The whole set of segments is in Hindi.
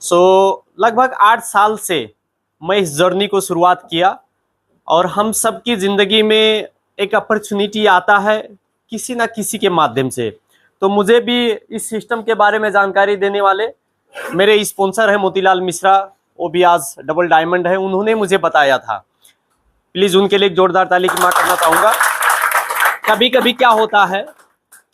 लगभग 8 साल से मैं इस जर्नी को शुरुआत किया और हम सबकी ज़िंदगी में एक अपॉर्चुनिटी आता है किसी ना किसी के माध्यम से। तो मुझे भी इस सिस्टम के बारे में जानकारी देने वाले मेरे स्पॉन्सर हैं मोतीलाल मिश्रा, वो भी आज डबल डायमंड है, उन्होंने मुझे बताया था। प्लीज़ उनके लिए एक जोरदार ताली की मांग करना चाहूँगा। कभी कभी क्या होता है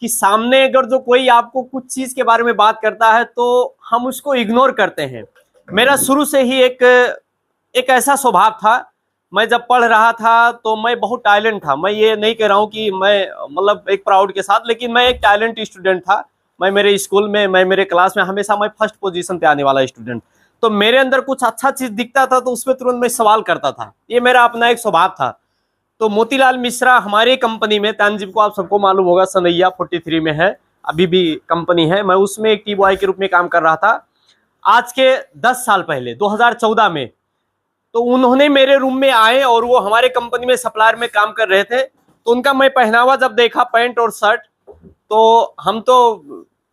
कि सामने अगर जो कोई आपको कुछ चीज़ के बारे में बात करता है तो हम उसको इग्नोर करते हैं। मेरा शुरू से ही एक ऐसा स्वभाव था। मैं जब पढ़ रहा था तो मैं बहुत टैलेंट था। मैं ये नहीं कह रहा हूँ कि मैं मतलब एक प्राउड के साथ, लेकिन मैं एक टैलेंट स्टूडेंट था। मैं मेरे स्कूल में, मैं मेरे क्लास में हमेशा मैं फर्स्ट पोजीशन पे आने वाला स्टूडेंट। तो मेरे अंदर कुछ अच्छा चीज़ दिखता था तो उस पर तुरंत मैं सवाल करता था। ये मेरा अपना एक स्वभाव था। तो मोतीलाल मिश्रा हमारी कंपनी में, तंजीब को आप सबको मालूम होगा, सनैया 43 में है, अभी भी कंपनी है। मैं उसमें एक टी बॉय के रूप में काम कर रहा था। आज के 10 साल पहले 2014 में तो उन्होंने मेरे रूम में आए और वो हमारे कंपनी में सप्लायर में काम कर रहे थे। तो उनका मैं पहनावा जब देखा, पैंट और शर्ट, तो हम तो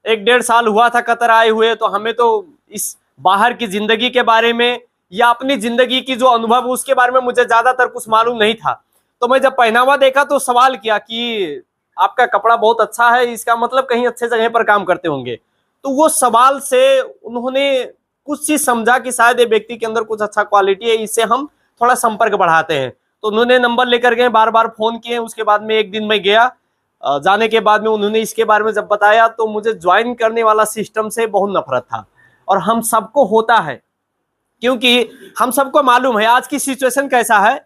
1-1.5 साल हुआ था कतर आए हुए, तो हमें तो इस बाहर की जिंदगी के बारे में या अपनी जिंदगी की जो अनुभव उसके बारे में मुझे ज्यादातर कुछ मालूम नहीं था। तो मैं जब पहनावा देखा तो सवाल किया कि आपका कपड़ा बहुत अच्छा है, इसका मतलब कहीं अच्छे जगह पर काम करते होंगे। तो वो सवाल से उन्होंने कुछ चीज समझा कि शायद ये व्यक्ति के अंदर कुछ अच्छा क्वालिटी है, इससे हम थोड़ा संपर्क बढ़ाते हैं। तो उन्होंने नंबर लेकर गए, बार बार फोन किए। उसके बाद में एक दिन मैं गया, जाने के बाद में उन्होंने इसके बारे में जब बताया तो मुझे ज्वाइन करने वाला सिस्टम से बहुत नफरत था। और हम सबको होता है, क्योंकि हम सबको मालूम है आज की सिचुएशन कैसा है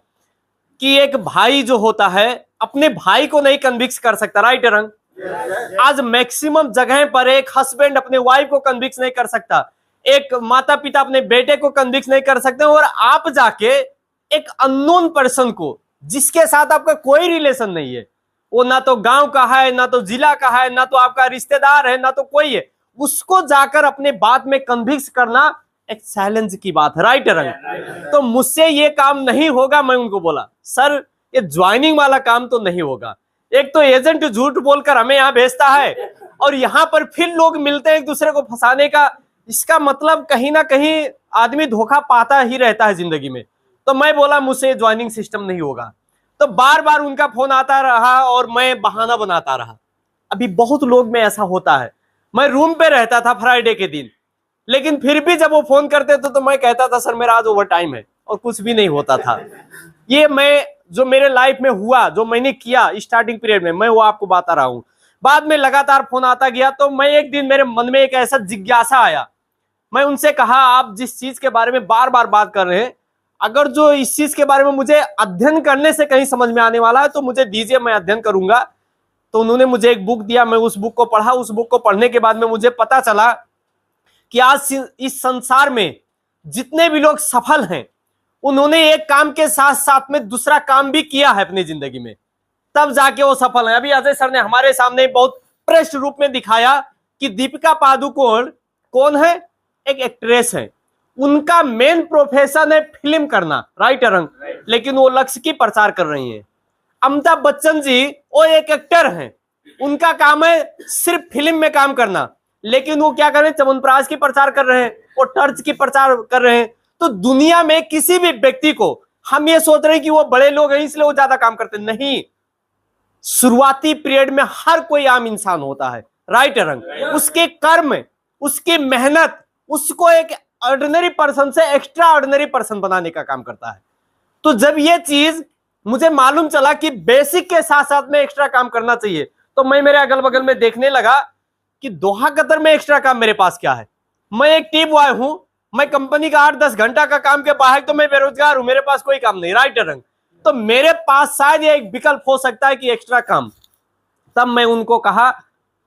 कि एक भाई जो होता है अपने भाई को नहीं कन्विक्स कर सकता, राइट रंग। आज मैक्सिमम जगह पर एक हस्बैंड अपने वाइफ को कन्विक्स नहीं कर सकता, एक माता पिता अपने बेटे को कन्विक्स नहीं कर सकते, और आप जाके एक अननोन पर्सन को, जिसके साथ आपका कोई रिलेशन नहीं है, वो ना तो गांव का है, ना तो जिला का है, ना तो आपका रिश्तेदार है, ना तो कोई है, उसको जाकर अपने बात में कन्विक्स करना एक चैलेंज की बात है, राइट रंग। तो मुझसे ये काम नहीं होगा। मैं उनको बोला, सर ये ज्वाइनिंग वाला काम तो नहीं होगा। एक तो एजेंट झूठ बोलकर हमें यहाँ भेजता है और यहाँ पर फिर लोग मिलते हैं एक दूसरे को फंसाने का। इसका मतलब कहीं ना कहीं आदमी धोखा पाता ही रहता है जिंदगी में। तो मैं बोला मुझसे ज्वाइनिंग सिस्टम नहीं होगा। तो बार बार उनका फोन आता रहा और मैं बहाना बनाता रहा। अभी बहुत लोग में ऐसा होता है। मैं रूम पे रहता था फ्राइडे के दिन, लेकिन फिर भी जब वो फोन करते थे तो मैं कहता था सर मेरा आज ओवर टाइम है, और कुछ भी नहीं होता था। ये मैं जो मेरे लाइफ में हुआ, जो मैंने किया स्टार्टिंग पीरियड में, मैं वो आपको बता रहा हूं। बाद में लगातार फोन आता गया। तो मैं एक दिन, मेरे मन में एक ऐसा जिज्ञासा आया। मैं उनसे कहा, आप जिस चीज के बारे में बार बार बात कर रहे हैं, अगर जो इस चीज के बारे में मुझे अध्ययन करने से कहीं समझ में आने वाला है तो मुझे दीजिए, मैं अध्ययन करूंगा। तो उन्होंने मुझे एक बुक दिया, मैं उस बुक को पढ़ा। उस बुक को पढ़ने के बाद में मुझे पता चला कि आज इस संसार में जितने भी लोग सफल हैं, उन्होंने एक काम के साथ साथ में दूसरा काम भी किया है अपनी जिंदगी में, तब जाके वो सफल है। अभी अजय सर ने हमारे सामने बहुत स्पष्ट रूप में दिखाया कि दीपिका पादुकोण कौन है, एक एक्ट्रेस है। उनका मेन प्रोफेशन है फिल्म करना, राइट रंग, लेकिन वो लक्ष्य की प्रचार कर रही हैं। अमिताभ बच्चन जी वो एक एक्टर हैं, उनका काम है सिर्फ फिल्म में काम करना, लेकिन वो क्या कर रहे हैं, च्यवनप्राश की प्रचार कर रहे हैं, वो टर्च की प्रचार कर रहे हैं। तो दुनिया में किसी भी व्यक्ति को हम ये सोच रहे हैं कि वो बड़े लोग हैं इसलिए वो ज्यादा काम करते, नहीं। शुरुआती पीरियड में हर कोई आम इंसान होता है, राइट रंग। उसके कर्म, उसकी मेहनत उसको एक ऑर्डिनरी पर्सन से एक्स्ट्रा ऑर्डिनरी पर्सन बनाने का काम करता है। तो जब ये चीज मुझे मालूम चला कि बेसिक के साथ साथ में एक्स्ट्रा काम करना चाहिए, तो मैं मेरे अगल बगल में देखने लगा कि दोहा कतर में एक्स्ट्रा काम मेरे पास क्या है। मैं एक टी बॉय हूं, मैं कंपनी का 8-10 घंटा का काम के बाहर, तो मैं बेरोजगार हूं, मेरे पास कोई काम नहीं, राइट रंग। तो मेरे पास शायद ये एक विकल्प हो सकता है कि एक्स्ट्रा काम। तब मैं उनको कहा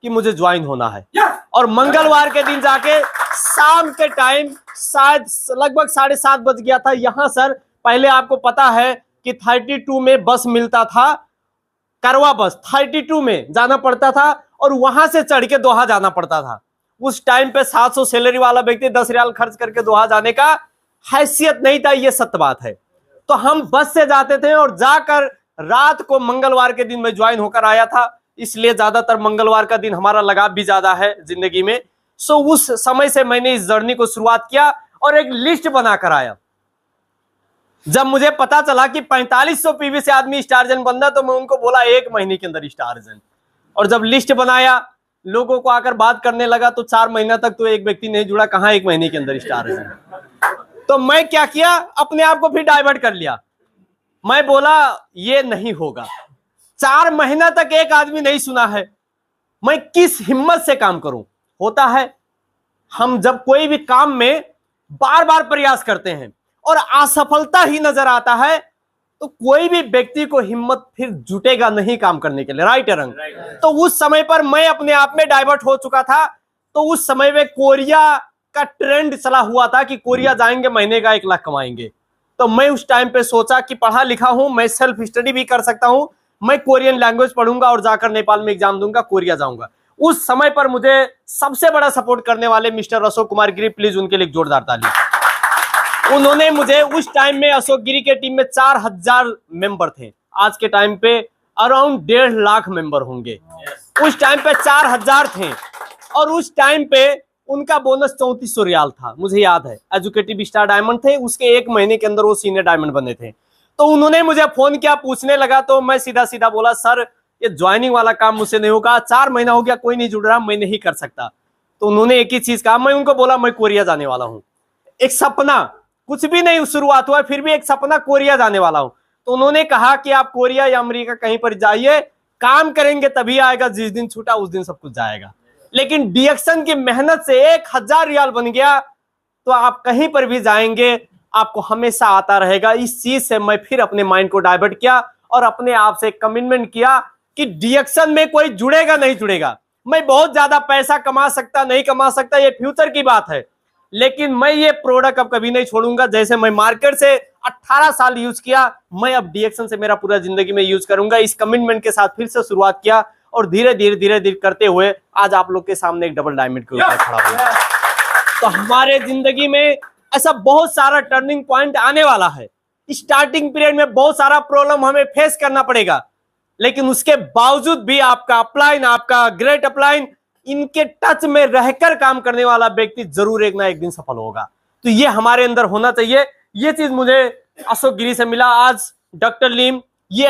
कि मुझे ज्वाइन होना है। और मंगलवार के दिन जाके शाम के टाइम शायद लगभग 7:30 बज गया था। यहां सर पहले आपको पता है कि 32 में बस मिलता था, करवा बस 32 में जाना पड़ता था और वहां से चढ़ के दोहा जाना पड़ता था। उस टाइम पे 700 सैलरी वाला व्यक्ति 10 रियाल खर्च करके दोहा जाने का हैसियत नहीं था, ये सत्य बात है। तो हम बस से जाते थे और जाकर रात को मंगलवार के दिन में ज्वाइन होकर आया था। इसलिए ज्यादातर मंगलवार का दिन हमारा लगाव भी ज्यादा है जिंदगी में। सो उस समय से मैंने इस जर्नी को शुरुआत किया और एक लिस्ट बनाकर आया। जब मुझे पता चला कि 4500 पीवी से आदमी स्टार एजेंट बनना, तो मैं उनको बोला 1 महीने के अंदर स्टार एजेंट। और जब लिस्ट बनाया, लोगों को आकर बात करने लगा, तो 4 महीना तक तो एक व्यक्ति नहीं जुड़ा, कहां 1 महीने के अंदर स्टार एजेंट। तो मैं क्या किया, अपने आप को फिर डाइवर्ट कर लिया। मैं बोला ये नहीं होगा, 4 महीना तक एक आदमी नहीं सुना है, मैं किस हिम्मत से काम करूं। होता है हम जब कोई भी काम में बार बार प्रयास करते हैं और असफलता ही नजर आता है, तो कोई भी व्यक्ति को हिम्मत फिर जुटेगा नहीं काम करने के लिए, राइट रंग। तो उस समय पर मैं अपने आप में डाइवर्ट हो चुका था। तो उस समय में कोरिया का ट्रेंड चला हुआ था कि कोरिया जाएंगे, महीने का 1 लाख कमाएंगे। तो मैं उस टाइम पे सोचा कि पढ़ा लिखा हूं, मैं सेल्फ स्टडी भी कर सकता हूं, मैं कोरियन लैंग्वेज पढ़ूंगा और जाकर नेपाल में एग्जाम दूंगा, कोरिया जाऊंगा। उस समय पर मुझे सबसे बड़ा सपोर्ट करने वाले मिस्टर अशोक कुमार गिरी, प्लीज उनके लिए जोरदार ताली। उन्होंने मुझे उस टाइम में, अशोक गिरी के टीम में 4000 मेंबर थे, आज के टाइम पे अराउंड 1.5 लाख मेंबर होंगे। उस टाइम पे 4000 थे और उस टाइम पे उनका बोनस 3400 रियाल था, मुझे याद है। एजुकेटिव स्टार डायमंड थे, उसके 1 महीने के अंदर वो सीनियर डायमंड बने थे। तो उन्होंने मुझे फोन किया, पूछने लगा, तो मैं सीधा सीधा बोला, सर ये ज्वाइनिंग वाला काम मुझसे नहीं होगा, 4 महीना हो गया कोई नहीं जुड़ रहा, मैं नहीं कर सकता। तो उन्होंने एक ही चीज कहा, मैं उनको बोला मैं कोरिया जाने वाला हूं, एक सपना, कुछ भी नहीं शुरुआत हुआ, फिर भी एक सपना, कोरिया जाने वाला हूं। तो उन्होंने कहा कि आप कोरिया या अमेरिका कहीं पर जाइए, काम करेंगे तभी आएगा, जिस दिन छूटा उस दिन सब कुछ जाएगा। लेकिन डीएक्शन की मेहनत से 1000 रियाल बन गया, तो आप कहीं पर भी जाएंगे आपको हमेशा आता रहेगा। इस चीज से मैं फिर अपने माइंड को डाइवर्ट किया और अपने आप से कमिटमेंट किया कि डीएक्शन में कोई जुड़ेगा नहीं जुड़ेगा, मैं बहुत ज्यादा पैसा कमा सकता नहीं कमा सकता, ये फ्यूचर की बात है, लेकिन मैं ये प्रोडक्ट अब कभी नहीं छोड़ूंगा। जैसे मैं मार्केट से 18 साल यूज किया, मैं अब डीएक्शन से मेरा पूरा जिंदगी में यूज करूंगा। इस कमिटमेंट के साथ फिर से शुरुआत किया और धीरे धीरे करते हुए आज आप लोग के सामने एक डबल डायमंड के ऊपर खड़ा हुआ। तो हमारे जिंदगी में ऐसा बहुत सारा टर्निंग पॉइंट आने वाला है। स्टार्टिंग पीरियड में बहुत सारा प्रॉब्लम हमें फेस करना पड़ेगा, लेकिन उसके बावजूद भी आपका अपलाइन, आपका ग्रेट अपलाइन, इनके टच में रहकर काम करने वाला व्यक्ति जरूर एक ना एक दिन सफल होगा। तो ये हमारे अंदर होना चाहिए। ये चीज मुझे अशोक गिरी से मिला। आज डॉक्टर लिम ये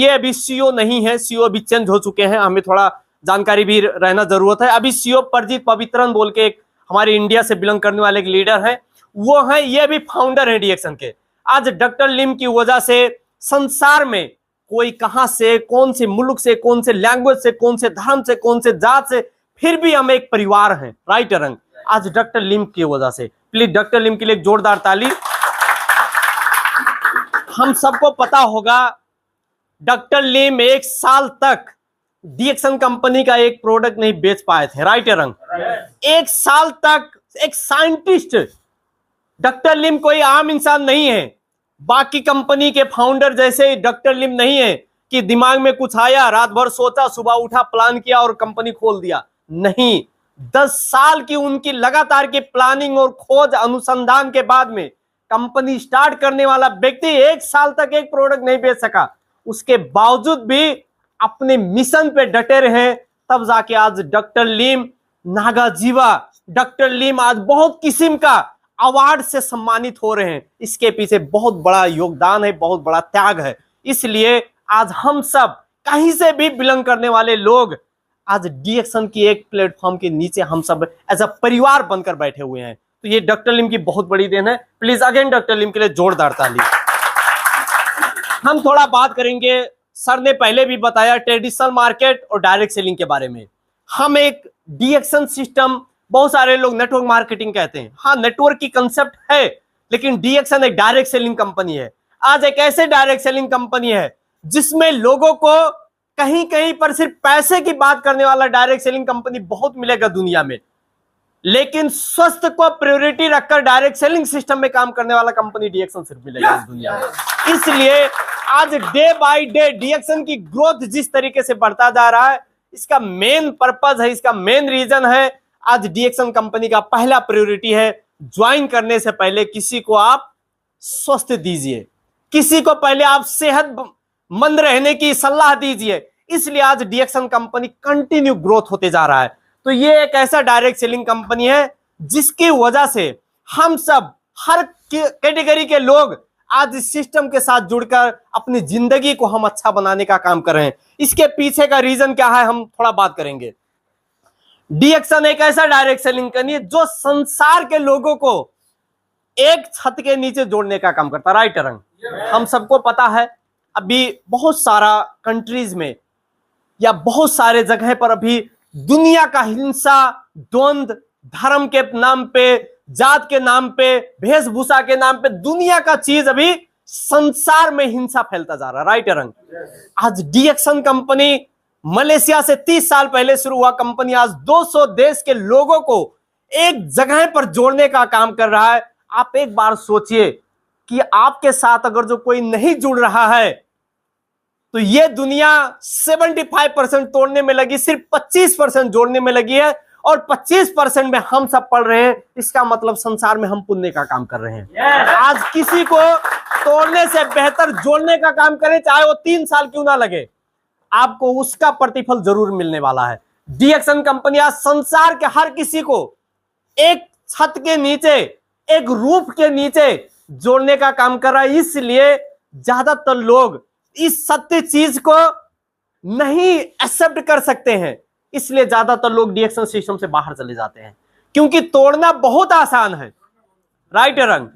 अभी सीईओ नहीं है, सीईओ अभी चेंज हो चुके हैं, हमें थोड़ा जानकारी भी रहना जरूरत है। अभी सीईओ परजीत पवित्रन बोल के एक हमारे इंडिया से बिलोंग करने वाले एक लीडर हैं, वो हैं, ये अभी फाउंडर है डीएक्शन के। आज डॉक्टर लिम की वजह से संसार में कोई कहां से, कौन से मुल्क से, कौन से लैंग्वेज से, कौन से धर्म से, कौन से जात से, फिर भी हम एक परिवार हैं, राइट रंग, आज डॉक्टर लिम की वजह से। प्लीज डॉक्टर लिम के लिए एक जोरदार ताली। हम सबको पता होगा डॉक्टर लिम 1 साल तक डीएक्शन कंपनी का एक प्रोडक्ट नहीं बेच पाए थे, राइट रंग। 1 साल तक एक साइंटिस्ट, डॉक्टर लिम कोई आम इंसान नहीं है, बाकी कंपनी के फाउंडर जैसे डॉक्टर लिम नहीं है कि दिमाग में कुछ आया, रात भर सोचा, सुबह उठा, प्लान किया और कंपनी खोल दिया। नहीं, 10 साल की उनकी लगातार की प्लानिंग और खोज अनुसंधान के बाद में कंपनी स्टार्ट करने वाला व्यक्ति 1 साल तक एक प्रोडक्ट नहीं बेच सका। उसके बावजूद भी अपने मिशन पे डटे रहे, तब जाके आज डॉक्टर लिम नागाजीवा, डॉक्टर लिम आज बहुत किस्म का अवार्ड से सम्मानित हो रहे हैं। इसके पीछे बहुत बड़ा योगदान है, बहुत बड़ा त्याग है। इसलिए आज हम सब कहीं से भी बिलोंग करने वाले लोग आज डीएक्शन की एक प्लेटफॉर्म के नीचे हम सब एज अ परिवार बनकर बैठे हुए हैं। तो ये डॉक्टर लिम की बहुत बड़ी देन है। प्लीज अगेन डॉक्टर लिम के लिए जोरदार ताली। हम थोड़ा बात करेंगे, सर ने पहले भी बताया, ट्रेडिशनल मार्केट और डायरेक्ट सेलिंग के बारे में। हम एक डीएक्शन सिस्टम, बहुत सारे लोग नेटवर्क मार्केटिंग कहते हैं, हाँ नेटवर्क की कंसेप्ट है, लेकिन डीएक्शन एक डायरेक्ट सेलिंग कंपनी है। आज एक ऐसे डायरेक्ट सेलिंग कंपनी है जिसमें लोगों को कहीं कहीं पर सिर्फ पैसे की बात करने वाला डायरेक्ट सेलिंग कंपनी बहुत मिलेगा दुनिया में, लेकिन स्वास्थ्य को प्रायोरिटी रखकर डायरेक्ट सेलिंग सिस्टम में काम करने वाला कंपनी डीएक्शन सिर्फ मिलेगा इस दुनिया में। इसलिए आज डे बाय डे डीएक्शन की ग्रोथ जिस तरीके से बढ़ता जा रहा है, इसका मेन पर्पज है, इसका मेन रीजन है, आज डीएक्शन कंपनी का पहला प्रायोरिटी है, ज्वाइन करने से पहले किसी को आप स्वस्थ दीजिए, किसी को पहले आप सेहतमंद रहने की सलाह दीजिए। इसलिए आज डीएक्शन कंपनी कंटिन्यू ग्रोथ होते जा रहा है। तो ये एक ऐसा डायरेक्ट सेलिंग कंपनी है जिसकी वजह से हम सब हर कैटेगरी के लोग आज इस सिस्टम के साथ जुड़कर अपनी जिंदगी को हम अच्छा बनाने का काम कर रहे हैं। इसके पीछे का रीजन क्या है हम थोड़ा बात करेंगे। डीएक्सन एक ऐसा डायरेक्ट सेलिंग कंपनी है जो संसार के लोगों को एक छत के नीचे जोड़ने का काम करता है। राइट रंग, हम सबको पता है अभी बहुत सारा कंट्रीज में या बहुत सारे जगह पर अभी दुनिया का हिंसा, द्वंद, धर्म के नाम पे, जात के नाम पे, वेशभूषा के नाम पे दुनिया का चीज अभी संसार में हिंसा फैलता जा रहा है। राइट रंग, आज डीएक्सन कंपनी मलेशिया से 30 साल पहले शुरू हुआ कंपनी आज 200 देश के लोगों को एक जगह पर जोड़ने का काम कर रहा है। आप एक बार सोचिए कि आपके साथ अगर जो कोई नहीं जुड़ रहा है तो ये दुनिया 75% तोड़ने में लगी, सिर्फ 25% जोड़ने में लगी है और 25% में हम सब पढ़ रहे हैं। इसका मतलब संसार में हम पुण्य का काम कर रहे हैं। आज किसी को तोड़ने से बेहतर जोड़ने का काम करें, चाहे वो 3 साल क्यों ना लगे, आपको उसका प्रतिफल जरूर मिलने वाला है। डीएक्सन कंपनी आज संसार के हर किसी को एक छत के नीचे, एक रूफ के नीचे जोड़ने का काम कर रहा है। इसलिए ज्यादातर लोग इस सत्य चीज को नहीं एक्सेप्ट कर सकते हैं, इसलिए ज्यादातर लोग डीएक्सन सिस्टम से बाहर चले जाते हैं, क्योंकि तोड़ना बहुत आसान है। राइट रंग,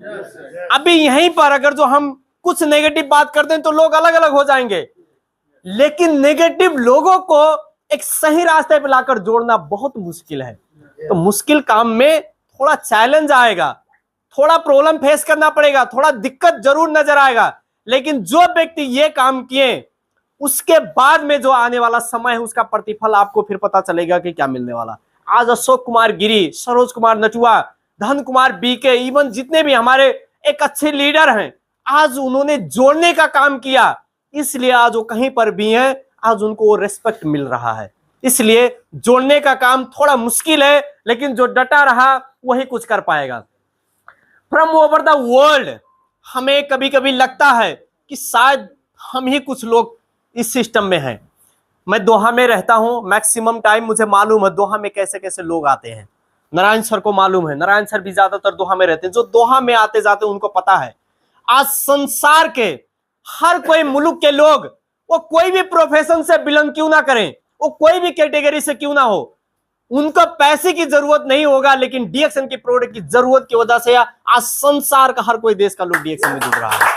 अभी यहीं पर अगर जो हम कुछ नेगेटिव बात करते हैं तो लोग अलग अलग हो जाएंगे, लेकिन नेगेटिव लोगों को एक सही रास्ते पर लाकर जोड़ना बहुत मुश्किल है। तो मुश्किल काम में थोड़ा चैलेंज आएगा, थोड़ा प्रॉब्लम फेस करना पड़ेगा, थोड़ा दिक्कत जरूर नजर आएगा, लेकिन जो व्यक्ति ये काम किए उसके बाद में जो आने वाला समय है उसका प्रतिफल आपको फिर पता चलेगा कि क्या मिलने वाला। आज अशोक कुमार गिरी, सरोज कुमार नटुआ, धन कुमार बीके, इवन जितने भी हमारे एक अच्छे लीडर हैं, आज उन्होंने जोड़ने का काम किया, इसलिए आज वो कहीं पर भी हैं, आज उनको रेस्पेक्ट मिल रहा है। इसलिए जोड़ने का काम थोड़ा मुश्किल है, लेकिन जो डटा रहा वही कुछ कर पाएगा। फ्रॉम ओवर द वर्ल्ड हमें कभी कभी लगता है कि शायद हम ही कुछ लोग इस सिस्टम में हैं। मैं दोहा में रहता हूं, मैक्सिमम टाइम मुझे मालूम है दोहा में कैसे कैसे लोग आते हैं। नारायण सर को मालूम है, नारायण सर भी ज्यादातर दोहा में रहते हैं। जो दोहा में आते जाते उनको पता है आज संसार के हर कोई मुल्क के लोग, वो कोई भी प्रोफेशन से बिलोंग क्यों ना करें, वो कोई भी कैटेगरी से क्यों ना हो, उनको पैसे की जरूरत नहीं होगा, लेकिन डीएक्सन की प्रोडक्ट की जरूरत की वजह से आज संसार का हर कोई देश का लोग डीएक्सन में जुड़ रहा है।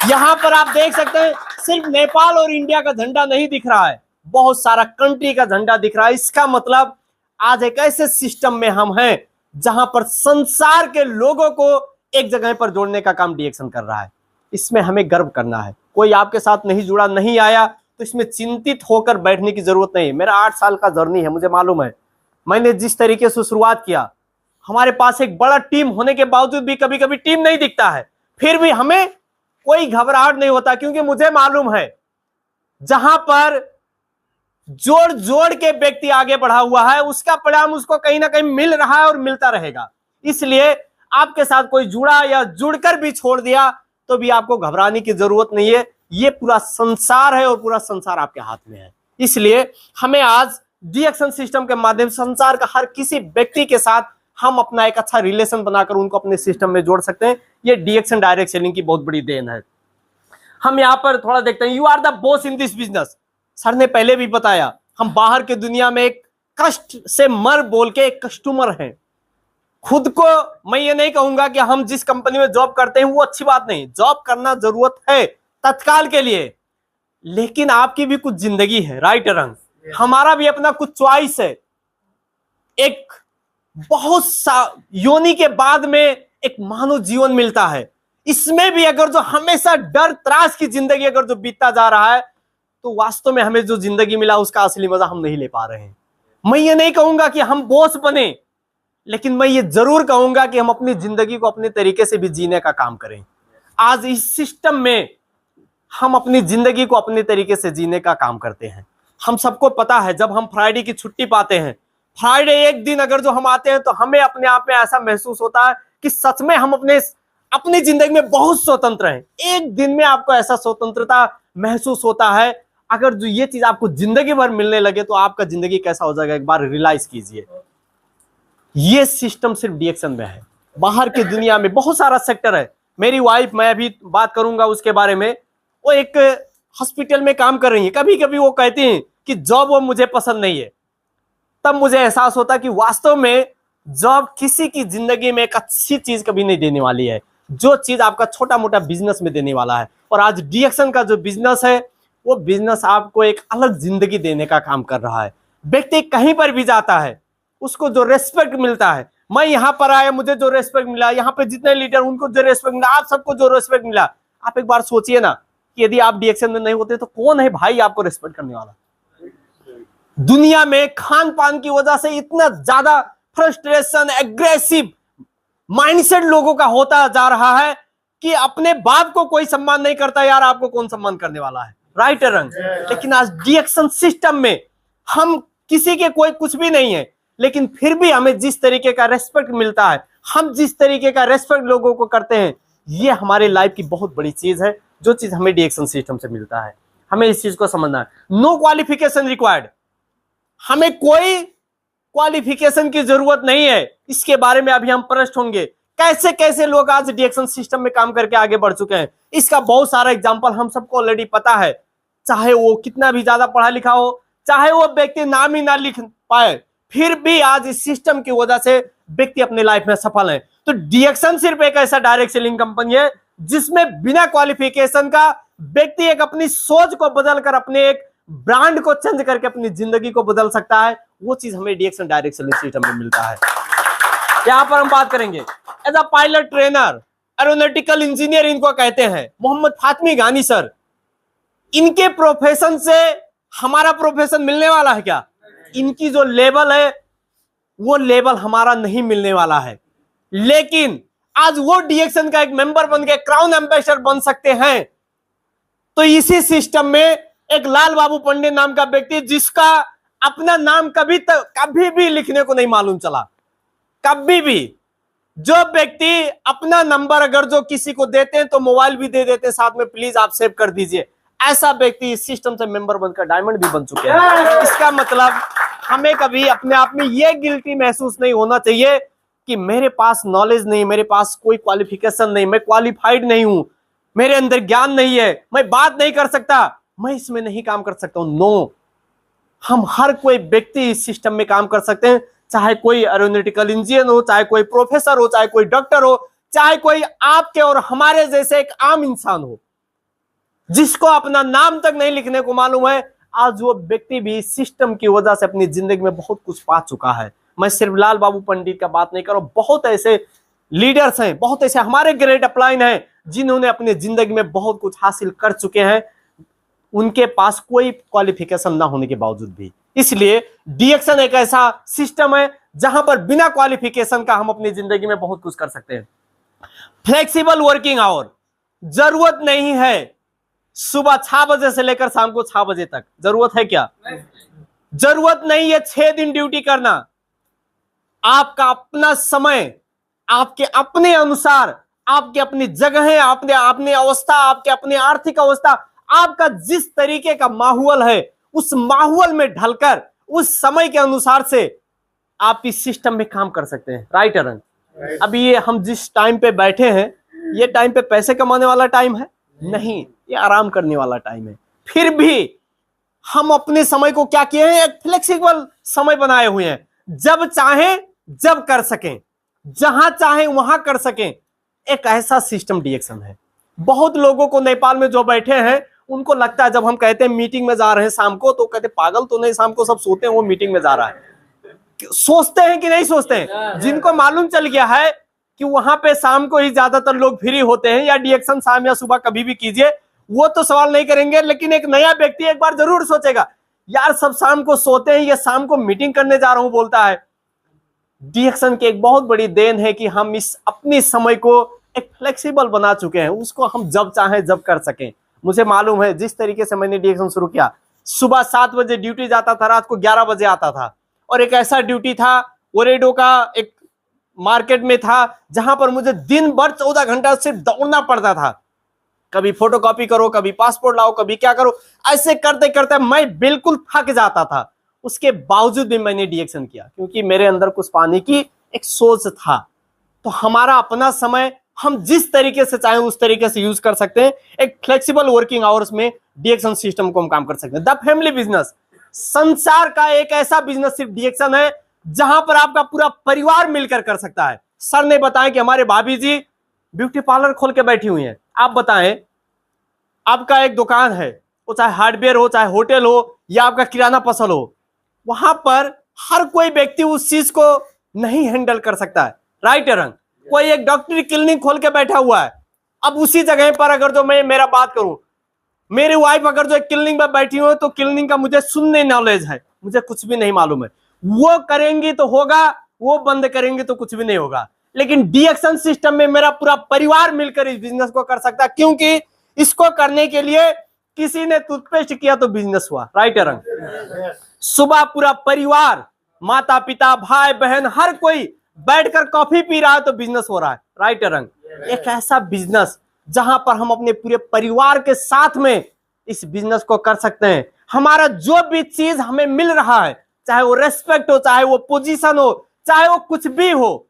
यहां पर आप देख सकते हैं सिर्फ नेपाल और इंडिया का झंडा नहीं दिख रहा है, बहुत सारा कंट्री का झंडा दिख रहा है। इसका मतलब आज एक ऐसे सिस्टम में हम हैं जहां पर संसार के लोगों को एक जगह पर जोड़ने का काम डीएक्सन कर रहा है। इसमें हमें गर्व करना है। कोई आपके साथ नहीं जुड़ा, नहीं आया, तो इसमें चिंतित होकर बैठने की जरूरत नहीं। मेरा 8 साल का जर्नी है, मुझे मालूम है मैंने जिस तरीके से शुरुआत किया। हमारे पास एक बड़ा टीम होने के बावजूद भी कभी कभी टीम नहीं दिखता है, फिर भी हमें कोई घबराहट नहीं होता, क्योंकि मुझे मालूम है जहां पर जोड़ जोड़ के व्यक्ति आगे बढ़ा हुआ है उसका परिणाम उसको कहीं ना कहीं मिल रहा है और मिलता रहेगा। इसलिए आपके साथ कोई जुड़ा या जुड़कर भी छोड़ दिया तो भी आपको घबराने की जरूरत नहीं है। ये पूरा संसार है और पूरा संसार आपके हाथ में है। इसलिए हमें आज डीएक्सन सिस्टम के माध्यम से संसार का हर किसी व्यक्ति के साथ हम अपना एक अच्छा रिलेशन बनाकर उनको अपने सिस्टम में जोड़ सकते हैं। ये डीएक्सन डायरेक्ट सेलिंग की बहुत बड़ी देन है। हम यहाँ पर थोड़ा देखते हैं, you are the boss in this business. Sir ने पहले भी बताया, हम बाहर के दुनिया में एक कष्ट से मर बोल के एक कस्टमर हैं। खुद को मैं ये नहीं कहूंगा कि हम जिस कंपनी में जॉब करते हैं वो अच्छी बात नहीं, जॉब करना जरूरत है तत्काल के लिए, लेकिन आपकी भी कुछ जिंदगी है। राइट रंग, हमारा भी अपना कुछ चॉइस है। एक बहुत सा योनि के बाद में एक मानव जीवन मिलता है, इसमें भी अगर जो हमेशा डर त्रास की जिंदगी अगर जो बीतता जा रहा है तो वास्तव में हमें जो जिंदगी मिला उसका असली मजा हम नहीं ले पा रहे हैं। मैं ये नहीं कहूंगा कि हम बॉस बने, लेकिन मैं ये जरूर कहूंगा कि हम अपनी जिंदगी को अपने तरीके से भी जीने का काम करें। आज इस सिस्टम में हम अपनी जिंदगी को अपने तरीके से जीने का काम करते हैं। हम सबको पता है जब हम फ्राइडे की छुट्टी पाते हैं, फ्राइडे एक दिन अगर जो हम आते हैं तो हमें अपने आप में ऐसा महसूस होता है कि सच में हम अपनी जिंदगी में बहुत स्वतंत्र हैं। एक दिन में आपको ऐसा स्वतंत्रता महसूस होता है। अगर जो ये चीज आपको जिंदगी भर मिलने लगे तो आपका जिंदगी कैसा हो जाएगा, एक बार रियलाइज कीजिए। ये सिस्टम सिर्फ डीएक्शन में है, बाहर की दुनिया में बहुत सारा सेक्टर है। मेरी वाइफ, मैं अभी बात करूंगा उसके बारे में, वो एक हॉस्पिटल में काम कर रही है। कभी कभी वो कहती हैं कि जॉब वो मुझे पसंद नहीं है। तब मुझे एहसास होता कि वास्तव में जॉब किसी की जिंदगी में एक अच्छी चीज कभी नहीं देने वाली है, जो चीज आपका छोटा मोटा बिजनेस में देने वाला है। और आज डीएक्शन का जो बिजनेस है, वो बिजनेस आपको एक अलग जिंदगी देने का काम कर रहा है। व्यक्ति कहीं पर भी जाता है, उसको जो रेस्पेक्ट मिलता है, मैं यहां पर आया, मुझे जो रेस्पेक्ट मिला, यहाँ पे जितने लीडर उनको जो रेस्पेक्ट मिला, आप सबको जो रेस्पेक्ट मिला, आप एक बार सोचिए ना कि यदि आप डीएक्शन में नहीं होते तो कौन है भाई आपको रेस्पेक्ट करने वाला। दुनिया में खान पान की वजह से इतना ज्यादा फ्रस्ट्रेशन, एग्रेसिव माइंडसेट लोगों का होता जा रहा है कि अपने बाप को कोई सम्मान नहीं करता, यार आपको कौन सम्मान करने वाला है, राइट रंग। लेकिन आज डीएक्शन सिस्टम में हम किसी के कोई कुछ भी नहीं है, लेकिन फिर भी हमें जिस तरीके का रेस्पेक्ट मिलता है, हम जिस तरीके का रेस्पेक्ट लोगों को करते हैं, ये हमारे लाइफ की बहुत बड़ी चीज है, जो चीज हमें डीएक्शन सिस्टम से मिलता है। हमें इस चीज को समझना है। नो क्वालिफिकेशन रिक्वायर्ड, हमें कोई क्वालिफिकेशन की जरूरत नहीं है। इसके बारे में अभी हम प्रश्न होंगे, कैसे कैसे लोग आज डीएक्शन सिस्टम में काम करके आगे बढ़ चुके हैं। इसका बहुत सारा एग्जांपल हम सबको ऑलरेडी पता है, चाहे वो कितना भी ज्यादा पढ़ा लिखा हो, चाहे वो व्यक्ति नाम ही ना लिख पाए, फिर भी आज इस सिस्टम की वजह से व्यक्ति अपने लाइफ में सफल है। तो डीएक्शन सिर्फ एक ऐसा डायरेक्ट सेलिंग कंपनी है जिसमें बिना क्वालिफिकेशन का व्यक्ति एक अपनी सोच को बदलकर, अपने एक ब्रांड को चेंज करके अपनी जिंदगी को बदल सकता है। वो चीज हमें डीएक्शन डायरेक्ट सेलिंग सिस्टम में मिलता है। यहां पर हम बात करेंगे as a pilot trainer, aeronautical engineer इनको कहते हैं, मोहम्मद फातमी गानी सर। इनके प्रोफेशन से हमारा प्रोफेशन मिलने वाला है क्या? इनकी जो लेवल है वो लेवल हमारा नहीं मिलने वाला है। लेकिन आज वो डीएक्शन का एक मेंबर बन के क्राउन एम्बेसडर बन सकते हैं। तो इसी सिस्टम में एक लाल बाबू पंडित नाम का व्यक्ति, जिसका अपना नाम कभी भी लिखने को नहीं मालूम चला, कभी भी, जो व्यक्ति अपना नंबर अगर जो किसी को देते हैं तो मोबाइल भी दे देते हैं साथ में, प्लीज आप सेव कर दीजिए, ऐसा व्यक्ति इस सिस्टम से मेंबर बनकर डायमंड भी बन चुके हैं। इसका मतलब हमें कभी अपने आप में यह गिल्टी महसूस नहीं होना चाहिए कि मेरे पास नॉलेज नहीं, मेरे पास कोई क्वालिफिकेशन नहीं, मैं क्वालिफाइड नहीं हूं, मेरे अंदर ज्ञान नहीं है, मैं बात नहीं कर सकता, मैं इसमें नहीं काम कर सकता हूं। नो, हम हर कोई व्यक्ति इस सिस्टम में काम कर सकते हैं, चाहे कोई एरोनॉटिकल इंजीनियर हो, चाहे कोई प्रोफेसर हो, चाहे कोई डॉक्टर हो, चाहे कोई आपके और हमारे जैसे एक आम इंसान हो जिसको अपना नाम तक नहीं लिखने को मालूम है। आज वो व्यक्ति भी सिस्टम की वजह से अपनी जिंदगी में बहुत कुछ पा चुका है। मैं सिर्फ लाल बाबू पंडित का बात नहीं कर रहा हूं, बहुत ऐसे लीडर्स हैं, बहुत ऐसे हमारे ग्रेट अपलाइन हैं जिन्होंने अपनी जिंदगी में बहुत कुछ हासिल कर चुके हैं, उनके पास कोई क्वालिफिकेशन ना होने के बावजूद भी। इसलिए डीएक्शन एक ऐसा सिस्टम है जहां पर बिना क्वालिफिकेशन का हम अपनी जिंदगी में बहुत कुछ कर सकते हैं। फ्लेक्सिबल वर्किंग आवर, जरूरत नहीं है सुबह 6 बजे से लेकर शाम को 6 बजे तक, जरूरत है क्या? जरूरत नहीं है 6 दिन ड्यूटी करना। आपका अपना समय, आपके अपने अनुसार, आपकी अपनी जगह, आपने अपनी अवस्था, आपके अपनी आर्थिक अवस्था, आपका जिस तरीके का माहौल है, उस माहौल में ढलकर उस समय के अनुसार से आप इस सिस्टम में काम कर सकते हैं, राइट अरन? अभी ये हम जिस टाइम पे बैठे हैं, ये टाइम पे पैसे कमाने वाला टाइम है नहीं, ये आराम करने वाला टाइम है। फिर भी हम अपने समय को क्या किए हैं, एक फ्लेक्सिबल समय बनाए हुए हैं, जब चाहें जब कर सकें, जहां चाहें वहां कर सकें। एक ऐसा सिस्टम डीएक्शन है। बहुत लोगों को नेपाल में जो बैठे हैं उनको लगता है, जब हम कहते हैं मीटिंग में जा रहे हैं शाम को, तो कहते पागल तो नहीं, शाम को सब सोते हैं, वो मीटिंग में जा रहा है। सोचते हैं कि नहीं सोचते हैं? जिनको मालूम चल गया है कि वहां पे शाम को ही ज्यादातर लोग फ्री होते हैं, या डीएक्शन शाम या सुबह कभी भी कीजिए, वो तो सवाल नहीं करेंगे। लेकिन एक नया व्यक्ति एक बार जरूर सोचेगा, यार सब शाम को सोते हैं, ये शाम को मीटिंग करने जा रहा हूं बोलता है। डीएक्शन की एक बहुत बड़ी देन है कि हम इस अपने समय को एक फ्लेक्सिबल बना चुके हैं, उसको हम जब चाहें जब कर सकें। मुझे मालूम है जिस तरीके से मैंने डीएक्शन शुरू किया, सुबह 7 बजे ड्यूटी जाता था, रात को 11 बजे आता था, और एक ऐसा ड्यूटी था ओरेडो का एक मार्केट में था जहां पर मुझे दिन भर 14 घंटा सिर्फ दौड़ना पड़ता था। कभी फोटोकॉपी करो, कभी पासपोर्ट लाओ, कभी क्या करो, ऐसे करते करते मैं बिल्कुल थक जाता था। उसके बावजूद भी मैंने डीएक्शन किया, क्योंकि मेरे अंदर कुछ पाने की एक सोच था। तो हमारा अपना समय हम जिस तरीके से चाहें उस तरीके से यूज कर सकते हैं। एक फ्लेक्सिबल वर्किंग आवर्स में डीएक्शन सिस्टम को हम काम कर सकते हैं। द फैमिली बिजनेस संसार का एक ऐसा बिजनेस सिर्फ डीएक्शन है जहां पर आपका पूरा परिवार मिलकर कर सकता है। सर ने बताया कि हमारे भाभी जी ब्यूटी पार्लर खोल के बैठी हुई हैं। आप बताएं, आपका एक दुकान है, वो चाहे हार्डवेयर हो, चाहे होटल हो, या आपका किराना पसल हो, वहां पर हर कोई व्यक्ति उस चीज को नहीं हैंडल कर सकता है। राइट रंग कोई एक डॉक्टरी क्लिनिक खोल के बैठा हुआ है। अब उसी जगह पर अगर जो मैं मेरा बात करूं, मेरी वाइफ अगर जो एक क्लिनिक में बैठी हो, तो क्लिनिक का मुझे शून्य नॉलेज है, मुझे कुछ भी नहीं मालूम है। वो करेंगी तो होगा, वो बंद करेंगे तो कुछ भी नहीं होगा। लेकिन डीएक्शन सिस्टम में मेरा पूरा परिवार मिलकर इस बिजनेस को कर सकता है, क्योंकि इसको करने के लिए किसी ने टूथपेस्ट किया तो बिजनेस हुआ। राइट रंग सुबह पूरा परिवार, माता पिता भाई बहन हर कोई बैठकर कॉफी पी रहा है तो बिजनेस हो रहा है। राइट रंग एक ऐसा बिजनेस जहां पर हम अपने पूरे परिवार के साथ में इस बिजनेस को कर सकते हैं। हमारा जो भी चीज हमें मिल रहा है, चाहे वो रेस्पेक्ट हो, चाहे वो पोजीशन हो, चाहे वो कुछ भी हो,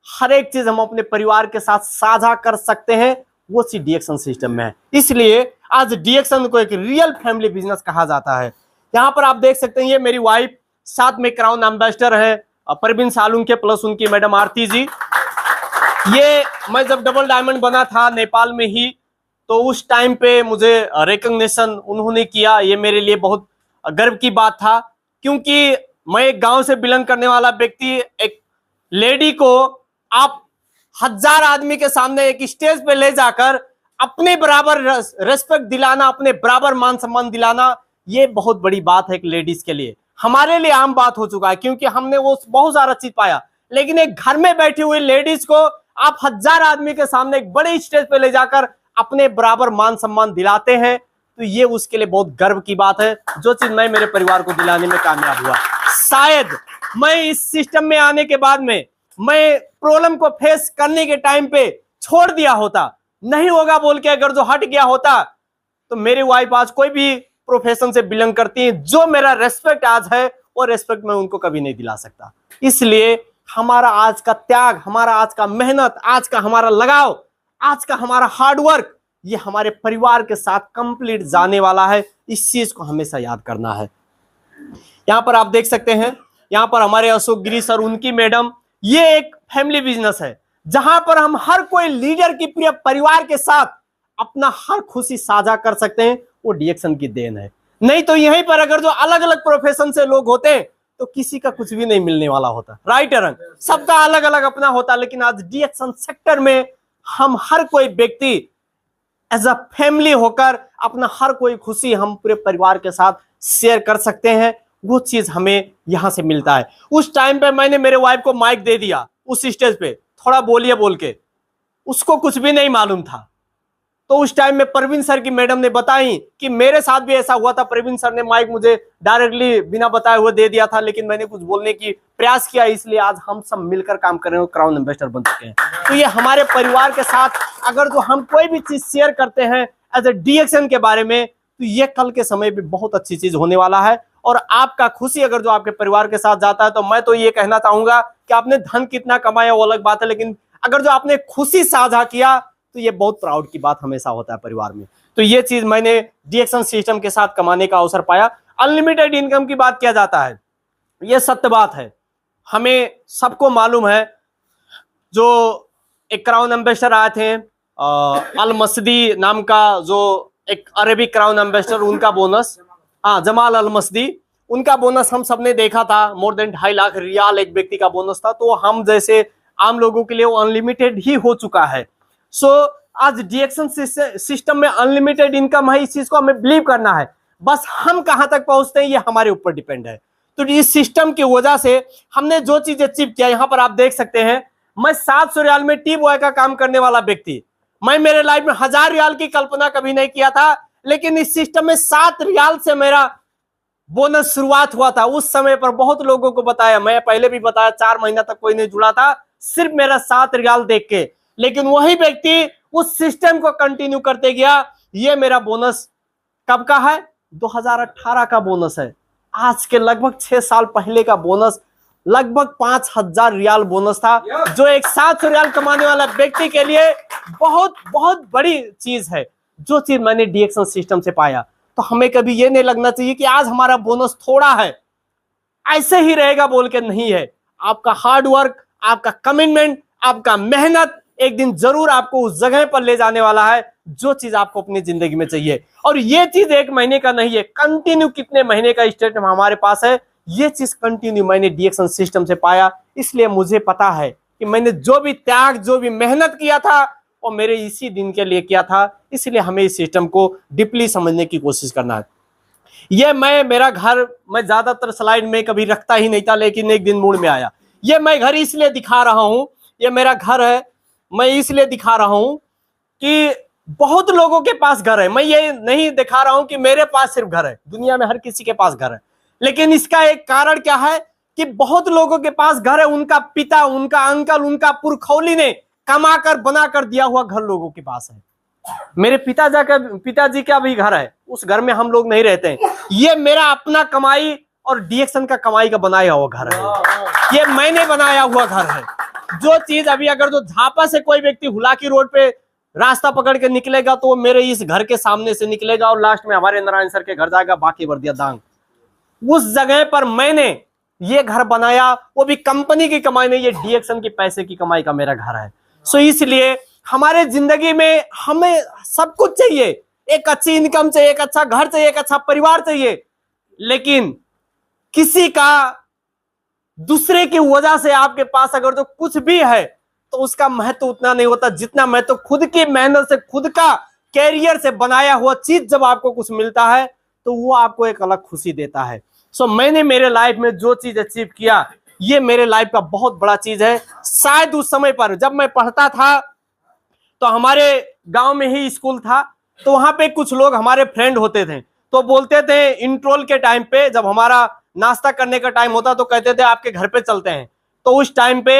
हर एक चीज हम अपने परिवार के साथ साझा कर सकते हैं। वो चीज डीएक्शन सिस्टम में है। इसलिए आज डीएक्शन को एक रियल फैमिली बिजनेस कहा जाता है। यहां पर आप देख सकते हैं, ये मेरी वाइफ, साथ में क्राउन एम्बेसडर है परवीन सालुंके, प्लस उनकी मैडम आरती जी। ये मैं जब डबल डायमंड बना था नेपाल में ही, तो उस टाइम पे मुझे रिकॉग्निशन उन्होंने किया। ये मेरे लिए बहुत गर्व की बात था, क्योंकि मैं एक गांव से बिलोंग करने वाला व्यक्ति, एक लेडी को आप 1000 आदमी के सामने एक स्टेज पे ले जाकर अपने बराबर रेस्पेक्ट दिलाना, अपने बराबर मान सम्मान दिलाना, ये बहुत बड़ी बात है एक लेडीज के लिए। हमारे लिए आम बात हो चुका है, क्योंकि हमने वो बहुत सारा चीज पाया। लेकिन एक घर में बैठी हुई लेडीज को आप 1000 आदमी के सामने एक बड़े स्टेज पे ले जाकर अपने बराबर मान सम्मान दिलाते हैं, तो ये उसके लिए बहुत गर्व की बात है, जो चीज मैं मेरे परिवार को दिलाने में कामयाब हुआ। शायद मैं इस सिस्टम में आने के बाद में मैं प्रॉब्लम को फेस करने के टाइम पे छोड़ दिया होता, नहीं होगा बोल के अगर जो हट गया होता, तो मेरी वाइफ आज कोई भी प्रोफेशन से बिलोंग करती है, जो मेरा रेस्पेक्ट आज है वो रेस्पेक्ट मैं उनको कभी नहीं दिला सकता। इसलिए हमारा आज का त्याग, हमारा आज का मेहनत, आज का हमारा लगाव, आज का हमारा हार्डवर्क, ये हमारे परिवार के साथ कंप्लीट जाने वाला है। इस चीज को हमेशा याद करना है। यहां पर आप देख सकते हैं, यहां पर हमारे अशोक गिरी सर, उनकी मैडम, ये एक फैमिली बिजनेस है जहां पर हम हर कोई लीडर की पूरे परिवार के साथ अपना हर खुशी साझा कर सकते हैं। वो डीएक्शन की देन है। नहीं तो यहीं पर अगर जो अलग अलग प्रोफेशन से लोग होते तो किसी का कुछ भी नहीं मिलने वाला होता। राइट रंग सबका अलग अलग अपना होता, लेकिन आज डीएक्शन सेक्टर में हम हर कोई व्यक्ति एज अ फैमिली होकर अपना हर कोई खुशी हम पूरे परिवार के साथ शेयर कर सकते हैं। वो चीज हमें यहां से मिलता है। उस टाइम पे मैंने मेरे वाइफ को माइक दे दिया उस स्टेज पे, थोड़ा बोलिए बोल के, उसको कुछ भी नहीं मालूम था। तो उस टाइम में प्रवीण सर की मैडम ने बताई कि मेरे साथ भी ऐसा हुआ था। प्रवीण सर ने माइक मुझे डायरेक्टली बिना बताए हुए दे दिया था, लेकिन मैंने कुछ बोलने की प्रयास किया, इसलिए आज हम सब मिलकर काम कर रहे हैं, क्राउन एम्बेसडर बन चुके हैं। तो ये हमारे परिवार के साथ अगर जो हम कोई भी चीज शेयर करते हैं एज ए डीएक्शन के बारे में, तो ये कल के समय में बहुत अच्छी चीज होने वाला है। और आपका खुशी अगर जो आपके परिवार के साथ जाता है, तो मैं तो ये कहना चाहूंगा कि आपने धन कितना कमाया वो अलग बात है, लेकिन अगर जो आपने खुशी साझा किया तो ये बहुत प्राउड की बात हमेशा होता है परिवार में। तो ये चीज मैंने डीएक्शन सिस्टम के साथ कमाने का अवसर पाया। अनलिमिटेड इनकम की बात किया जाता है, ये सत्य बात है, हमें सबको मालूम है। जो एक क्राउन एम्बेसडर आए थे अल मसदी नाम का, जो एक अरेबिक क्राउन एम्बेसडर, उनका बोनस, जमाल अल मसदी, उनका बोनस हम सबने देखा था, मोर देन 2.5 लाख रियाल एक व्यक्ति का बोनस था। तो हम जैसे आम लोगों के लिए वो अनलिमिटेड ही हो चुका है। सो आज डीएक्शन सिस्टम में अनलिमिटेड इनकम है, इस चीज को हमें बिलीव करना है। बस हम कहां तक पहुंचते हैं ये हमारे ऊपर डिपेंड है। तो इस सिस्टम की वजह से हमने जो चीज अचीव किया, यहां पर आप देख सकते हैं, मैं 700 रियाल में टी बॉय का काम करने वाला व्यक्ति, मैं मेरे लाइफ में 1000 रियाल की कल्पना कभी नहीं किया था, लेकिन इस सिस्टम में 7 रियाल से मेरा बोनस शुरुआत हुआ था। उस समय पर बहुत लोगों को बताया, मैं पहले भी बताया, 4 महीना तक कोई नहीं जुड़ा था, सिर्फ मेरा 7 रियाल देख के। लेकिन वही व्यक्ति उस सिस्टम को कंटिन्यू करते गया। ये मेरा बोनस कब का है? 2018 का बोनस है। आज के लगभग 6 साल पहले का बोनस लगभग 5,000 रियाल बोनस था, जो एक 700 रियाल कमाने वाला व्यक्ति के लिए बहुत बहुत बड़ी चीज है। जो चीज मैंने डीएक्शन सिस्टम से पाया, तो हमें कभी ये नहीं लगना चाहिए कि आज हमारा बोनस थोड़ा है, ऐसे ही रहेगा बोल के नहीं है। आपका हार्ड वर्क, आपका कमिटमेंट, आपका मेहनत एक दिन जरूर आपको उस जगह पर ले जाने वाला है जो चीज आपको अपनी जिंदगी में चाहिए। और ये चीज 1 महीने का नहीं है, कंटिन्यू कितने महीने का स्टेटमेंट हमारे पास है, ये चीज कंटिन्यू मैंने डीएक्शन सिस्टम से पाया। इसलिए मुझे पता है कि मैंने जो भी त्याग, जो भी मेहनत किया था, वो मेरे इसी दिन के लिए किया था। इसलिए हमें इस सिस्टम को डीपली समझने की कोशिश करना है। ये मेरा घर मैं ज्यादातर स्लाइड में कभी रखता ही नहीं था, लेकिन एक दिन मूड में आया। ये मैं घर इसलिए दिखा रहा हूं, ये मेरा घर है, मैं इसलिए दिखा रहा हूं कि बहुत लोगों के पास घर है। मैं ये नहीं दिखा रहा हूं कि मेरे पास सिर्फ घर है, दुनिया में हर किसी के पास घर है। लेकिन इसका एक कारण क्या है कि बहुत लोगों के पास घर है, उनका पिता, उनका अंकल, उनका पुरखौली ने कमा कर बना कर दिया हुआ घर लोगों के पास है। मेरे पिताजी का भी घर है, उस घर में हम लोग नहीं रहते हैं। ये मेरा अपना कमाई और डीएक्शन का कमाई का बनाया हुआ घर है, ये मैंने बनाया हुआ घर है। जो चीज अभी अगर जो झापा से कोई व्यक्ति हुलाकी रोड पे रास्ता पकड़ के निकलेगा, तो वो मेरे इस घर के सामने से निकलेगा और लास्ट में हमारे नारायण सर के घर जाएगा, बाकी वर्दिया दांग। उस जगह पर मैंने ये घर बनाया, वो भी कंपनी की कमाई नहीं, ये डीएक्शन की पैसे की कमाई का मेरा घर है। सो इसलिए हमारे जिंदगी में हमें सब कुछ चाहिए, एक अच्छी इनकम चाहिए, एक अच्छा घर चाहिए, एक अच्छा परिवार चाहिए। लेकिन किसी का दूसरे की वजह से आपके पास अगर जो कुछ भी है, तो उसका महत्व उतना नहीं होता जितना महत्व खुद की मेहनत से, खुद का कैरियर से बनाया हुआ चीज जब आपको कुछ मिलता है, तो वो आपको एक अलग खुशी देता है। सो मैंने मेरे लाइफ में जो चीज अचीव किया, ये मेरे लाइफ का बहुत बड़ा चीज है। शायद उस समय पर जब मैं पढ़ता था, तो हमारे गांव में ही स्कूल था, तो वहां पे कुछ लोग हमारे फ्रेंड होते थे, तो बोलते थे इंट्रोल के टाइम पे, जब हमारा नाश्ता करने का टाइम होता तो कहते थे आपके घर पे चलते हैं। तो उस टाइम पे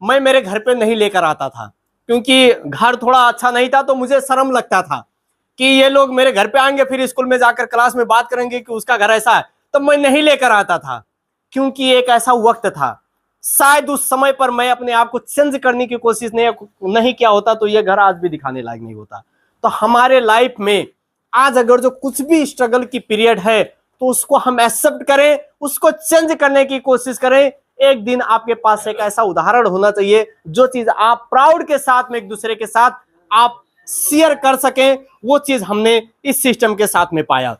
मैं मेरे घर पे नहीं लेकर आता था, क्योंकि घर थोड़ा अच्छा नहीं था, तो मुझे शर्म लगता था कि ये लोग मेरे घर पे आएंगे, फिर स्कूल में जाकर क्लास में बात करेंगे कि उसका घर ऐसा है, तो मैं नहीं लेकर आता था। क्योंकि एक ऐसा वक्त था, शायद उस समय पर मैं अपने आप को चेंज करने की कोशिश नहीं किया होता, तो ये घर आज भी दिखाने लायक नहीं होता। तो हमारे लाइफ में आज अगर जो कुछ भी स्ट्रगल की पीरियड है, तो उसको हम एक्सेप्ट करें, उसको चेंज करने की कोशिश करें। एक दिन आपके पास एक ऐसा उदाहरण होना चाहिए, जो चीज आप प्राउड के साथ में एक दूसरे के साथ आप शेयर कर सकें। वो चीज हमने इस सिस्टम के साथ में पाया।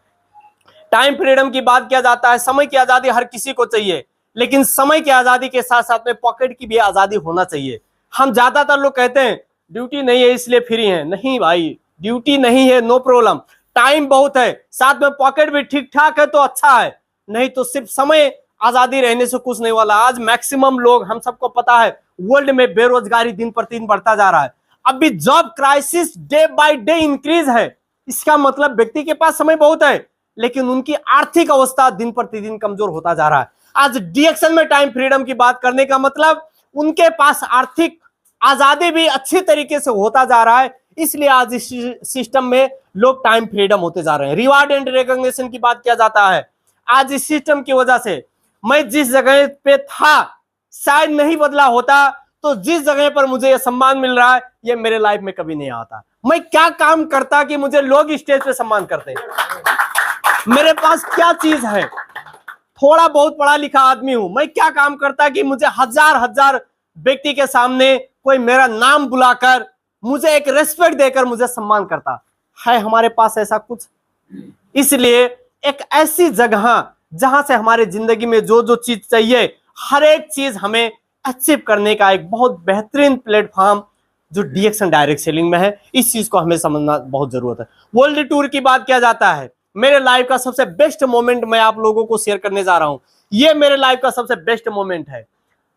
टाइम फ्रीडम की बात किया जाता है, समय की आजादी हर किसी को चाहिए, लेकिन समय की आजादी के साथ साथ में पॉकेट की भी आजादी होना चाहिए। हम ज्यादातर लोग कहते हैं ड्यूटी नहीं है इसलिए फ्री है। नहीं भाई, ड्यूटी नहीं है, नो प्रॉब्लम, टाइम बहुत है, साथ में पॉकेट भी ठीक ठाक है तो अच्छा है। नहीं तो सिर्फ समय आजादी रहने से कुछ नहीं वाला। आज मैक्सिमम लोग, हम सबको पता है, वर्ल्ड में बेरोजगारी दिन प्रतिदिन बढ़ता जा रहा है। अभी job crisis day by day increase है। इसका मतलब व्यक्ति के पास समय बहुत है, लेकिन उनकी आर्थिक अवस्था दिन प्रतिदिन कमजोर होता जा रहा है। आज डीएक्शन में टाइम फ्रीडम की बात करने का मतलब उनके पास आर्थिक आजादी भी अच्छी तरीके से होता जा रहा है। इसलिए आज इस सिस्टम में लोग टाइम फ्रीडम होते जा रहे हैं। रिवार्ड एंड रिकॉग्निशन की बात किया जाता है। आज इस सिस्टम की वजह से मैं जिस जगह पे था, शायद नहीं बदला होता, तो जिस जगह पर मुझे यह सम्मान मिल रहा है, यह मेरे लाइफ में कभी नहीं आता। मैं क्या काम करता कि मुझे लोग स्टेज पे सम्मान करते हैं? मेरे पास क्या चीज है? थोड़ा बहुत पढ़ा लिखा आदमी हूं। मैं क्या काम करता कि मुझे हजार हजार व्यक्ति के सामने कोई मेरा नाम बुलाकर, मुझे एक रेस्पेक्ट देकर मुझे सम्मान करता है? हमारे पास ऐसा कुछ? इसलिए एक ऐसी जगह जहां से हमारे जिंदगी में जो जो चीज चाहिए, हर एक चीज हमें अचीव करने का एक बहुत बेहतरीन प्लेटफॉर्म जो डीएक्शन डायरेक्ट सेलिंग में है, इस चीज को हमें समझना बहुत जरूरत है। वर्ल्ड टूर की बात किया जाता है। मेरे लाइफ का सबसे बेस्ट मोमेंट मैं आप लोगों को शेयर करने जा रहा हूं। ये मेरे लाइफ का सबसे बेस्ट मोमेंट है,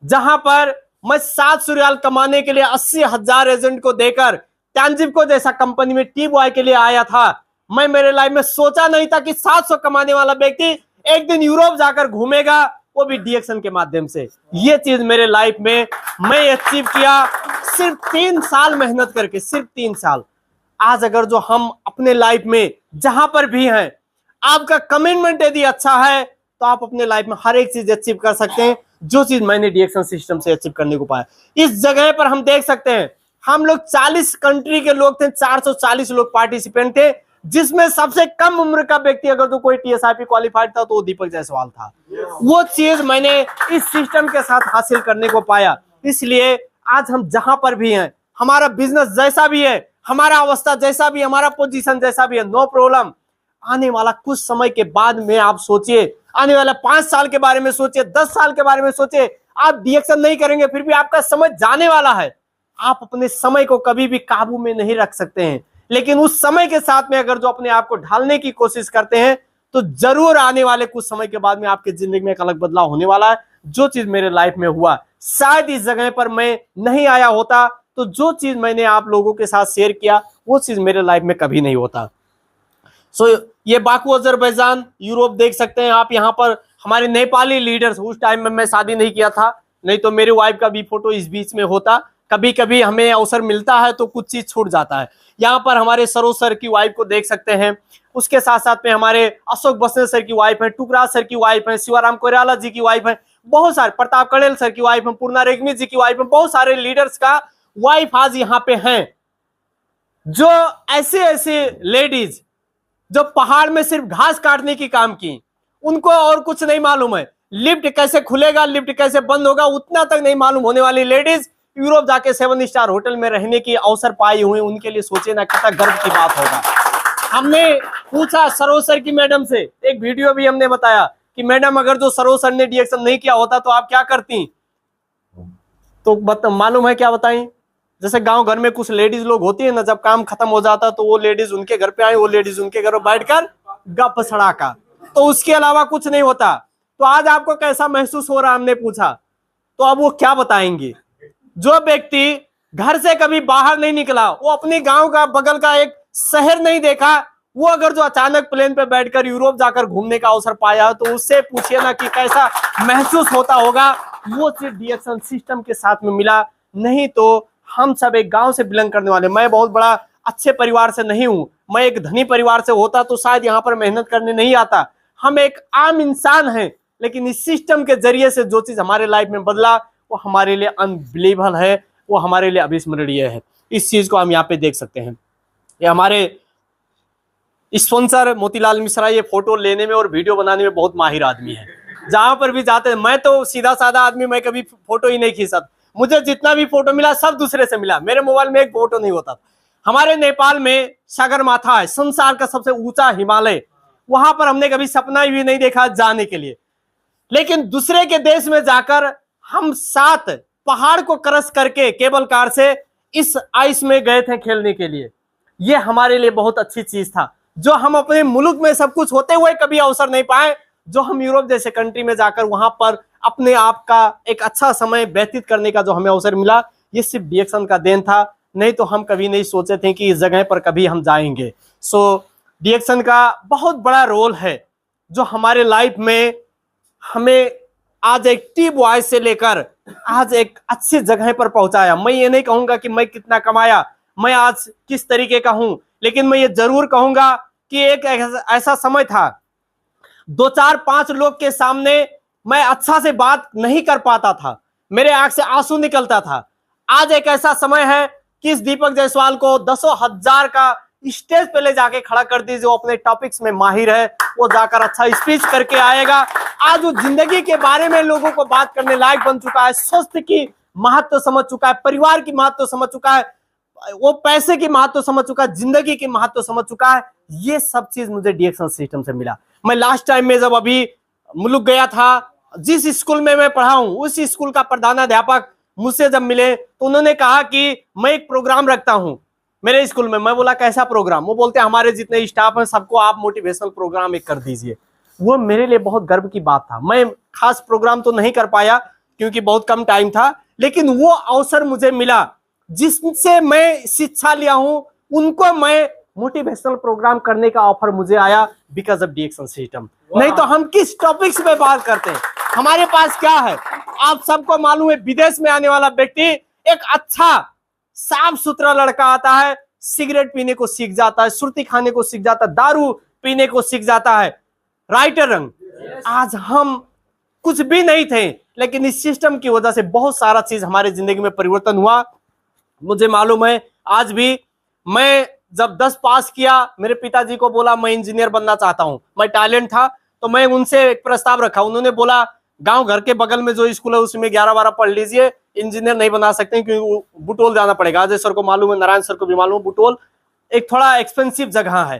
जहां पर मैं 700 रियाल कमाने के लिए 80,000 एजेंट को देकर टैंजिबको जैसा कंपनी में टी बॉय के लिए आया था। मैं मेरे लाइफ में सोचा नहीं था कि 700 कमाने वाला व्यक्ति एक दिन यूरोप जाकर घूमेगा, वो भी डीएक्शन के माध्यम से। ये चीज मेरे लाइफ में मैं अचीव किया सिर्फ 3 साल मेहनत करके, सिर्फ 3 साल। आज अगर जो हम अपने लाइफ में जहां पर भी हैं, आपका कमिटमेंट यदि अच्छा है तो आप अपने लाइफ में हर एक चीज अचीव कर सकते हैं, जो चीज मैंने डीएक्शन सिस्टम से अचीव करने को पाया। इस जगह पर हम देख सकते हैं, हम लोग 40 कंट्री के लोग थे, 440 लोग पार्टिसिपेंट थे, जिसमें सबसे कम उम्र का व्यक्ति अगर तो कोई टीएसआईपी क्वालिफाइड था तो वो दीपक जायसवाल था। वो चीज मैंने इस सिस्टम के साथ हासिल करने को पाया। इसलिए आज हम जहां पर भी हैं, हमारा बिजनेस जैसा भी है, हमारा अवस्था जैसा भी, हमारा पोजीशन जैसा भी है, नो प्रॉब्लम। आने वाला कुछ समय के बाद में आप सोचिए, आने वाला 5 साल के बारे में सोचिए, 10 साल के बारे में सोचिए। आप डीएक्शन नहीं करेंगे फिर भी आपका समय जाने वाला है। आप अपने समय को कभी भी काबू में नहीं रख सकते हैं, लेकिन उस समय के साथ में अगर जो अपने आप को ढालने की कोशिश करते हैं तो जरूर आने वाले कुछ समय के बाद में आपकी जिंदगी में एक अलग बदलाव होने वाला है। जो चीज मेरे लाइफ में हुआ, शायद इस जगह पर मैं नहीं आया होता तो जो चीज मैंने आप लोगों के साथ शेयर किया वो चीज मेरे लाइफ में कभी नहीं होता। ये बाकू अजरबैजान यूरोप देख सकते हैं आप। यहाँ पर हमारे नेपाली लीडर्स, उस टाइम में मैं शादी नहीं किया था, नहीं तो मेरी वाइफ का भी फोटो इस बीच में होता। कभी कभी हमें अवसर मिलता है तो कुछ चीज छूट जाता है। यहाँ पर हमारे सरोज सर की वाइफ को देख सकते हैं। उसके साथ साथ में हमारे अशोक बसने सर की वाइफ है, टुकराज सर की वाइफ है, शिवाराम कोयराला जी की वाइफ है, बहुत सारे, प्रताप कड़ेल सर की वाइफ है, पूर्णा रेग्मी जी की वाइफ है, बहुत सारे लीडर्स का वाइफ आज यहाँ पे हैं। जो ऐसे ऐसे लेडीज जो पहाड़ में सिर्फ घास काटने की काम की, उनको और कुछ नहीं मालूम है, लिफ्ट कैसे खुलेगा, लिफ्ट कैसे बंद होगा, उतना तक नहीं मालूम होने वाली लेडीज यूरोप जाके 7 स्टार होटल में रहने की अवसर पाई हुई, उनके लिए सोचे ना कितना गर्व की बात होगा। हमने पूछा सरोज सर की मैडम से, एक वीडियो भी हमने बताया कि मैडम अगर जो सरोज सर ने डीएक्शन नहीं किया होता तो आप क्या करती, तो मालूम है क्या बताई? जैसे गांव घर में कुछ लेडीज लोग होती है ना, जब काम खत्म हो जाता तो वो लेडीज उनके घर पे आई, वो लेडीज उनके घर बैठकर गप सड़ाका, तो उसके अलावा कुछ नहीं होता। तो आज आपको कैसा महसूस हो रहा, हमने पूछा, तो अब वो क्या बताएंगे? जो व्यक्ति घर से कभी बाहर नहीं निकला, वो अपने गांव का बगल का एक शहर नहीं देखा, वो अगर जो अचानक प्लेन पे बैठकर यूरोप जाकर घूमने का अवसर पाया तो उससे पूछिए ना कि कैसा महसूस होता होगा। वो सिर्फ डीएक्शन सिस्टम के साथ में मिला, नहीं तो हम सब एक गांव से बिलोंग करने वाले। मैं बहुत बड़ा अच्छे परिवार से नहीं हूं, मैं एक धनी परिवार से होता तो शायद यहाँ पर मेहनत करने नहीं आता। हम एक आम इंसान हैं, लेकिन इस सिस्टम के जरिए से जो चीज हमारे लाइफ में बदला वो हमारे लिए अनबिलीवेबल है, वो हमारे लिए अविस्मरणीय है। इस चीज को हम यहाँ पे देख सकते हैं। ये हमारे स्पॉन्सर मोतीलाल मिश्रा ये फोटो लेने में और वीडियो बनाने में बहुत माहिर आदमी है। जहां पर भी जाते हैं, मैं तो सीधा साधा आदमी, मैं कभी फोटो ही नहीं खींचता। मुझे जितना भी फोटो मिला सब दूसरे से मिला, मेरे मोबाइल में एक फोटो नहीं होता। हमारे नेपाल में सगरमाथा है, संसार का सबसे ऊंचा हिमालय, वहां पर हमने कभी सपना भी नहीं देखा जाने के लिए, लेकिन दूसरे के देश में जाकर हम 7 पहाड़ को क्रॉस करके केबल कार से इस आइस में गए थे खेलने के लिए। ये हमारे लिए बहुत अच्छी चीज था, जो हम अपने मुल्क में सब कुछ होते हुए कभी अवसर नहीं पाए, जो हम यूरोप जैसे कंट्री में जाकर वहां पर अपने आप का एक अच्छा समय व्यतीत करने का जो हमें अवसर मिला, ये सिर्फ डीएक्शन का देन था। नहीं तो हम कभी नहीं सोचे थे कि इस जगह पर कभी हम जाएंगे। सो डीएक्शन का बहुत बड़ा रोल है, जो हमारे लाइफ में हमें आज एक टी बॉयज से लेकर आज एक अच्छी जगह पर पहुंचाया। मैं ये नहीं कहूंगा कि मैं कितना कमाया, मैं आज किस तरीके का हूं, लेकिन मैं ये जरूर कहूंगा कि एक ऐसा समय था 2-4-5 लोग के सामने मैं अच्छा से बात नहीं कर पाता था, मेरे आंख से आंसू निकलता था। आज एक ऐसा समय है कि इस दीपक जायसवाल को 10,000 का स्टेज पे ले जाके खड़ा कर दीजिए, जो अपने टॉपिक्स में माहिर है, वो जाकर अच्छा स्पीच करके आएगा। आज वो जिंदगी के बारे में लोगों को बात करने लायक बन चुका है, स्वास्थ्य की महत्व समझ चुका है, परिवार की महत्व समझ चुका है, वो पैसे की महत्व समझ चुका है, जिंदगी की महत्व समझ चुका है। ये सब चीज मुझे डीएक्शन सिस्टम से मिला। मैं लास्ट टाइम में जब अभी मुल्क गया था, जिस स्कूल में मैं पढ़ा हूं उस स्कूल का प्रधानाध्यापक मुझसे जब मिले तो उन्होंने कहा कि मैं एक प्रोग्राम रखता हूं मेरे स्कूल में। मैं बोला कैसा प्रोग्राम? वो बोलते हैं हमारे जितने स्टाफ हैं सबको आप मोटिवेशनल प्रोग्राम एक कर दीजिए। वो मेरे लिए बहुत गर्व की बात था। मैं खास प्रोग्राम तो नहीं कर पाया क्योंकि बहुत कम टाइम था, लेकिन वो अवसर मुझे मिला जिससे मैं शिक्षा लिया हूं, उनको मैं मोटिवेशनल प्रोग्राम करने का ऑफर मुझे आया बिकॉज ऑफ DXN सिस्टम। नहीं तो हम किस टॉपिक्स पे बात करते हैं। हमारे पास क्या है, आप सबको मालूम है, विदेश में आने वाला व्यक्ति एक अच्छा साफ सुथरा लड़का आता है, सिगरेट पीने को सीख जाता है, सुर्ती खाने को सीख जाता है, दारू पीने को सीख जाता है। राइट रंग, आज हम कुछ भी नहीं थे, लेकिन इस सिस्टम की वजह से बहुत सारा चीज हमारे जिंदगी में परिवर्तन हुआ। मुझे मालूम है, आज भी मैं जब 10 पास किया, मेरे पिताजी को बोला मैं इंजीनियर बनना चाहता हूं, मैं टैलेंट था, तो मैं उनसे एक प्रस्ताव रखा। उन्होंने बोला गांव घर के बगल में जो स्कूल है उसमें 11-12 पढ़ लीजिए, इंजीनियर नहीं बना सकते क्योंकि बुटोल जाना पड़ेगा। अजय सर को मालूम है, नारायण सर को भी मालूम है, बुटोल एक थोड़ा एक्सपेंसिव जगह है।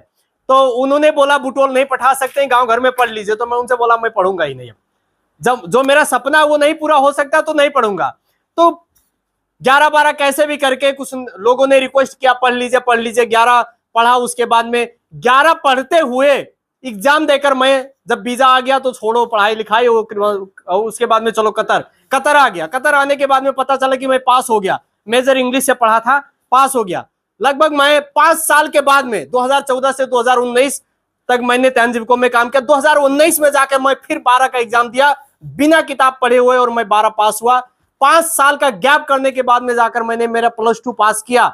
तो उन्होंने बोला बुटोल नहीं पढ़ा सकते, गांव घर में पढ़ लीजिए। तो मैं उनसे बोला मैं पढ़ूंगा ही नहीं, जब जो मेरा सपना है वो नहीं पूरा हो सकता तो नहीं पढ़ूंगा। तो 11-12 कैसे भी करके कुछ लोगों ने रिक्वेस्ट किया पढ़ लीजिए, 11 पढ़ा। उसके बाद में 11 पढ़ते हुए एग्जाम देकर मैं जब वीजा आ गया तो छोड़ो पढ़ाई लिखाई, उसके बाद में चलो कतर आ गया। कतर आने के बाद में पता चला कि मैं पास हो गया, मेजर इंग्लिश से पढ़ा था, पास हो गया। लगभग मैं 5 साल के बाद में 2014 से 2019 तक मैंने तहजीब में काम किया। 2019 में जाकर मैं फिर 12 का एग्जाम दिया बिना किताब पढ़े हुए, और मैं 12 पास हुआ। 5 साल का गैप करने के बाद में जाकर मैंने मेरा +2 पास किया।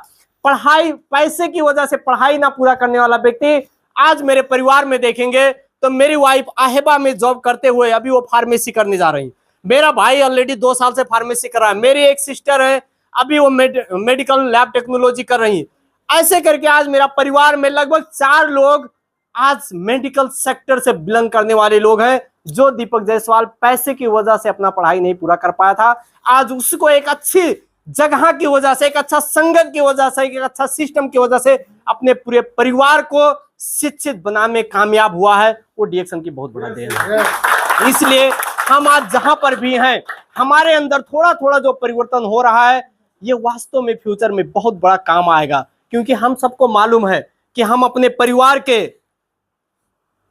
पढ़ाई, पैसे की वजह से पढ़ाई ना पूरा करने वाला व्यक्ति आज मेरे परिवार में देखेंगे तो मेरी वाइफ आहेबा में जॉब करते हुए अभी वो फार्मेसी करने जा रही, मेरा भाई ऑलरेडी 2 साल से फार्मेसी कर रहा है, मेरी एक सिस्टर है अभी वो मेडिकल लैब टेक्नोलॉजी कर रही। ऐसे करके आज मेरा परिवार में लगभग 4 लोग आज मेडिकल सेक्टर से बिलोंग करने वाले लोग हैं। जो दीपक जायसवाल पैसे की वजह से अपना पढ़ाई नहीं पूरा कर पाया था, आज उसको एक अच्छी जगह की वजह से, एक अच्छा संगत की वजह से, एक अच्छा सिस्टम की वजह से अपने पूरे परिवार को शिक्षित बनाने में कामयाब हुआ है। वो DXN की बहुत बड़ा देन है। इसलिए हम आज जहां पर भी हैं, हमारे अंदर थोड़ा थोड़ा जो परिवर्तन हो रहा है, ये वास्तव में फ्यूचर में बहुत बड़ा काम आएगा। क्योंकि हम सबको मालूम है कि हम अपने परिवार के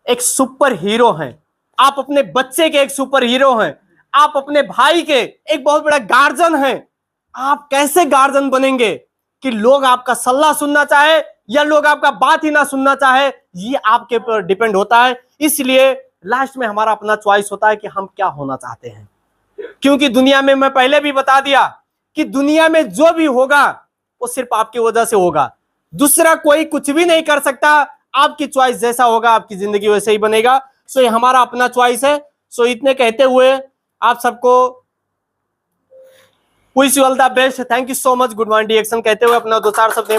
एक सुपर हीरो हैं, आप अपने बच्चे के एक सुपर हीरो हैं, आप अपने भाई के एक बहुत बड़ा गार्जियन हैं। आप कैसे गार्जियन बनेंगे कि लोग आपका सलाह सुनना चाहे या लोग आपका बात ही ना सुनना चाहे, ये आपके ऊपर डिपेंड होता है। इसलिए लास्ट में हमारा अपना चॉइस होता है कि हम क्या होना चाहते हैं। क्योंकि दुनिया में, मैं पहले भी बता दिया कि दुनिया में जो भी होगा वो सिर्फ आपकी वजह से होगा, दूसरा कोई कुछ भी नहीं कर सकता। आपकी चॉइस जैसा होगा आपकी जिंदगी वैसे ही बनेगा। सो ये हमारा अपना चॉइस है। सो इतने कहते हुए आप सबको wish you all the best, thank you so much, good morning DXN कहते हुए अपना 2-4 शब्द